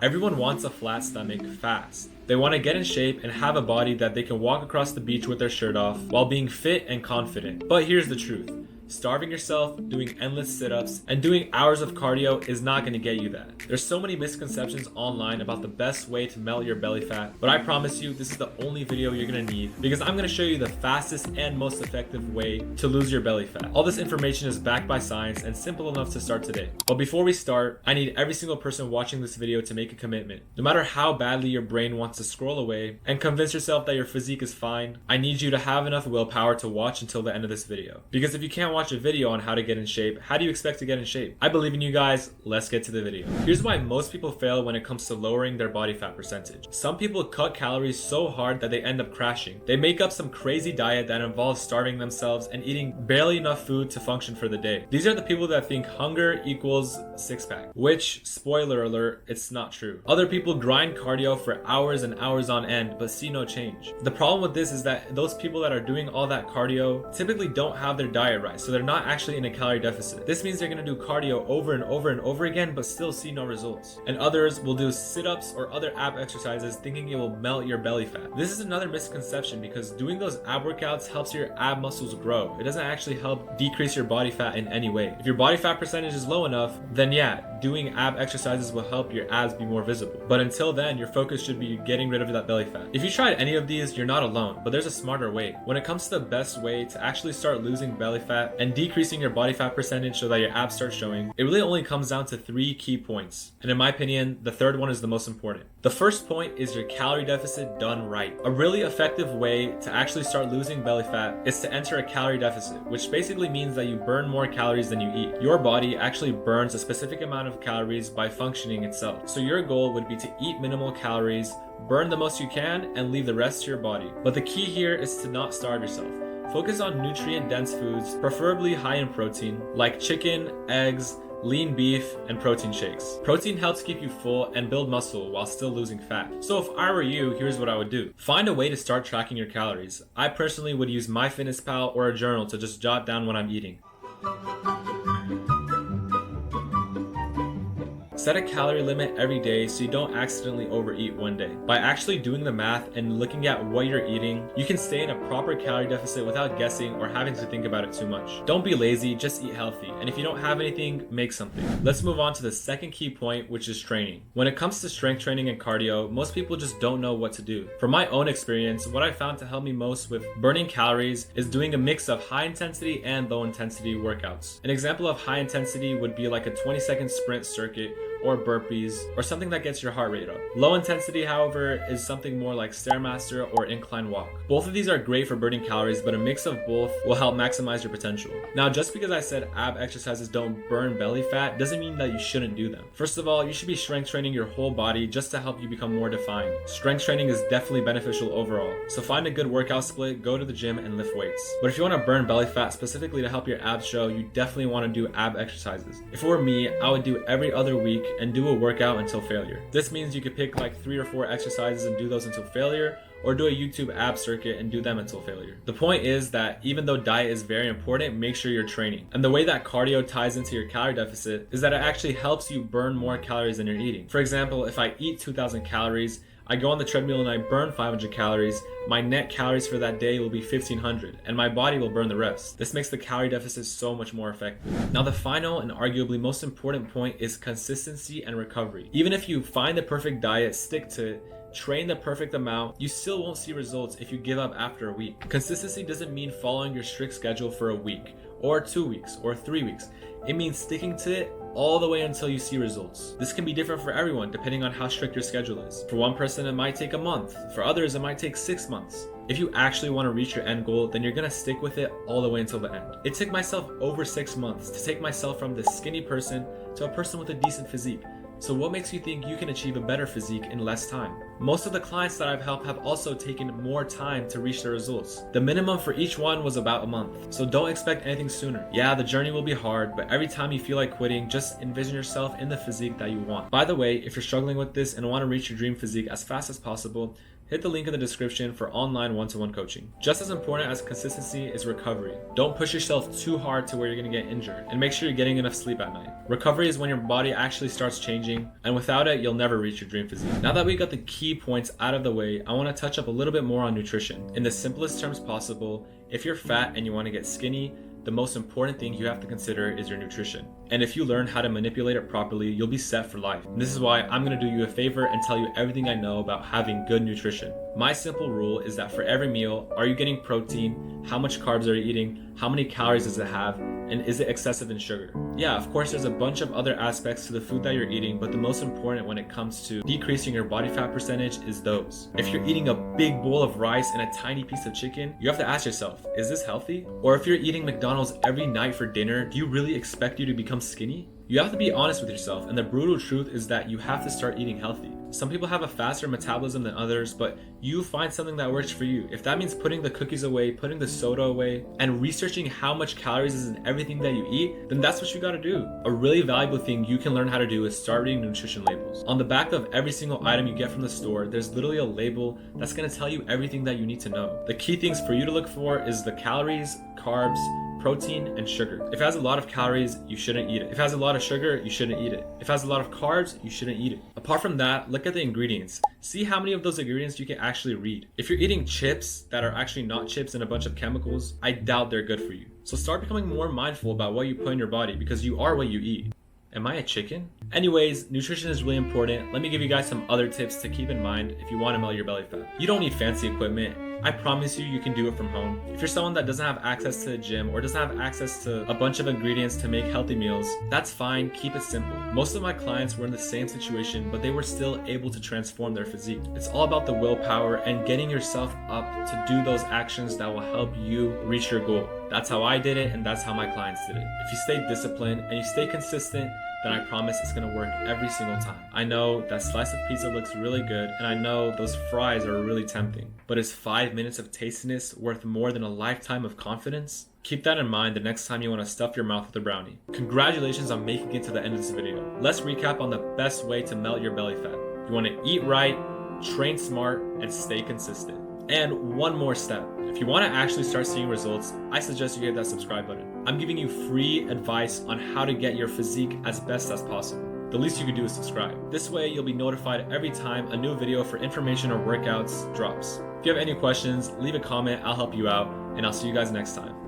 Everyone wants a flat stomach fast. They want to get in shape and have a body that they can walk across the beach with their shirt off while being fit and confident. But here's the truth. Starving yourself, doing endless sit-ups, and doing hours of cardio is not going to get you that. There's so many misconceptions online about the best way to melt your belly fat, but I promise you this is the only video you're going to need because I'm going to show you the fastest and most effective way to lose your belly fat. All this information is backed by science and simple enough to start today. But before we start, I need every single person watching this video to make a commitment. No matter how badly your brain wants to scroll away and convince yourself that your physique is fine, I need you to have enough willpower to watch until the end of this video. Because if you can't watch a video on how to get in shape, how do you expect to get in shape? I believe in you guys. Let's get to the video. Here's why most people fail when it comes to lowering their body fat percentage. Some people cut calories so hard that they end up crashing. They make up some crazy diet that involves starving themselves and eating barely enough food to function for the day. These are the people that think hunger equals six-pack, which, spoiler alert, it's not true. Other people grind cardio for hours and hours on end but see no change. The problem with this is that those people that are doing all that cardio typically don't have their diet right, so they're not actually in a calorie deficit. This means they're going to do cardio over and over and over again but still see no results. And others will do sit-ups or other ab exercises thinking it will melt your belly fat. This is another misconception because doing those ab workouts helps your ab muscles grow. It doesn't actually help decrease your body fat in any way. If your body fat percentage is low enough, then yeah, doing ab exercises will help your abs be more visible. But until then, your focus should be getting rid of that belly fat. If you tried any of these, you're not alone, but there's a smarter way. When it comes to the best way to actually start losing belly fat and decreasing your body fat percentage so that your abs start showing, it really only comes down to 3 key points. And in my opinion, the third one is the most important. The first point is your calorie deficit done right. A really effective way to actually start losing belly fat is to enter a calorie deficit, which basically means that you burn more calories than you eat. Your body actually burns a specific amount of calories by functioning itself. So your goal would be to eat minimal calories, burn the most you can, and leave the rest to your body. But the key here is to not starve yourself. Focus on nutrient-dense foods, preferably high in protein, like chicken, eggs, lean beef, and protein shakes. Protein helps keep you full and build muscle while still losing fat. So if I were you, here's what I would do. Find a way to start tracking your calories. I personally would use MyFitnessPal or a journal to just jot down what I'm eating. Set a calorie limit every day so you don't accidentally overeat one day. By actually doing the math and looking at what you're eating, you can stay in a proper calorie deficit without guessing or having to think about it too much. Don't be lazy, just eat healthy. And if you don't have anything, make something. Let's move on to the second key point, which is training. When it comes to strength training and cardio, most people just don't know what to do. From my own experience, what I found to help me most with burning calories is doing a mix of high intensity and low intensity workouts. An example of high intensity would be like a 20-second sprint circuit or burpees, or something that gets your heart rate up. Low intensity, however, is something more like Stairmaster or incline walk. Both of these are great for burning calories, but a mix of both will help maximize your potential. Now, just because I said ab exercises don't burn belly fat doesn't mean that you shouldn't do them. First of all, you should be strength training your whole body just to help you become more defined. Strength training is definitely beneficial overall, so find a good workout split, go to the gym, and lift weights. But if you want to burn belly fat specifically to help your abs show, you definitely want to do ab exercises. If it were me, I would do every other week and do a workout until failure. This means you could pick like 3 or 4 exercises and do those until failure, or do a YouTube ab circuit and do them until failure. The point is that even though diet is very important, make sure you're training. And the way that cardio ties into your calorie deficit is that it actually helps you burn more calories than you're eating. For example, if I eat 2,000 calories, I go on the treadmill and I burn 500 calories, my net calories for that day will be 1,500, and my body will burn the rest. This makes the calorie deficit so much more effective. Now, the final and arguably most important point is consistency and recovery. Even if you find the perfect diet, stick to it, train the perfect amount, you still won't see results if you give up after a week. Consistency doesn't mean following your strict schedule for a week, or 2 weeks, or 3 weeks. It means sticking to it all the way until you see results. This can be different for everyone depending on how strict your schedule is. For one person, it might take a month. For others, it might take 6 months. If you actually want to reach your end goal, then you're gonna stick with it all the way until the end. It took myself over 6 months to take myself from this skinny person to a person with a decent physique. So what makes you think you can achieve a better physique in less time? Most of the clients that I've helped have also taken more time to reach their results. The minimum for each one was about a month, so don't expect anything sooner. Yeah, the journey will be hard, but every time you feel like quitting, just envision yourself in the physique that you want. By the way, if you're struggling with this and want to reach your dream physique as fast as possible, hit hit the link in the description for online one-to-one coaching. Just as important as consistency is recovery. Don't push yourself too hard to where you're gonna get injured, and make sure you're getting enough sleep at night. Recovery is when your body actually starts changing, and without it, you'll never reach your dream physique. Now that we got the key points out of the way, I wanna touch up a little bit more on nutrition. In the simplest terms possible, if you're fat and you wanna get skinny, the most important thing you have to consider is your nutrition. And if you learn how to manipulate it properly, you'll be set for life. And this is why I'm gonna do you a favor and tell you everything I know about having good nutrition. My simple rule is that for every meal, are you getting protein? How much carbs are you eating? How many calories does it have? And is it excessive in sugar? Yeah, of course, there's a bunch of other aspects to the food that you're eating, but the most important when it comes to decreasing your body fat percentage is those. If you're eating a big bowl of rice and a tiny piece of chicken, you have to ask yourself, is this healthy? Or if you're eating McDonald's every night for dinner, do you really expect you to become skinny? You have to be honest with yourself, and the brutal truth is that you have to start eating healthy. Some people have a faster metabolism than others, but you find something that works for you. If that means putting the cookies away, putting the soda away, and researching how much calories is in everything that you eat, then that's what you gotta do. A really valuable thing you can learn how to do is start reading nutrition labels. On the back of every single item you get from the store, there's literally a label that's gonna tell you everything that you need to know. The key things for you to look for is the calories, carbs, protein, and sugar. If it has a lot of calories, you shouldn't eat it. If it has a lot of sugar, you shouldn't eat it. If it has a lot of carbs, you shouldn't eat it. Apart from that, look at the ingredients. See how many of those ingredients you can actually read. If you're eating chips that are actually not chips and a bunch of chemicals, I doubt they're good for you. So start becoming more mindful about what you put in your body, because you are what you eat. Am I a chicken? Anyways, nutrition is really important. Let me give you guys some other tips to keep in mind if you want to melt your belly fat. You don't need fancy equipment. I promise you can do it from home. If you're someone that doesn't have access to a gym or doesn't have access to a bunch of ingredients to make healthy meals, that's fine, keep it simple. Most of my clients were in the same situation, but they were still able to transform their physique. It's all about the willpower and getting yourself up to do those actions that will help you reach your goal. That's how I did it, and that's how my clients did it. If you stay disciplined and you stay consistent, then I promise it's gonna work every single time. I know that slice of pizza looks really good, and I know those fries are really tempting, but is 5 minutes of tastiness worth more than a lifetime of confidence? Keep that in mind the next time you want to stuff your mouth with a brownie. Congratulations on making it to the end of this video. Let's recap on the best way to melt your belly fat. You want to eat right, train smart, and stay consistent. And one more step. If you want to actually start seeing results, I suggest you hit that subscribe button. I'm giving you free advice on how to get your physique as best as possible. The least you can do is subscribe. This way you'll be notified every time a new video for information or workouts drops. If you have any questions, leave a comment, I'll help you out, and I'll see you guys next time.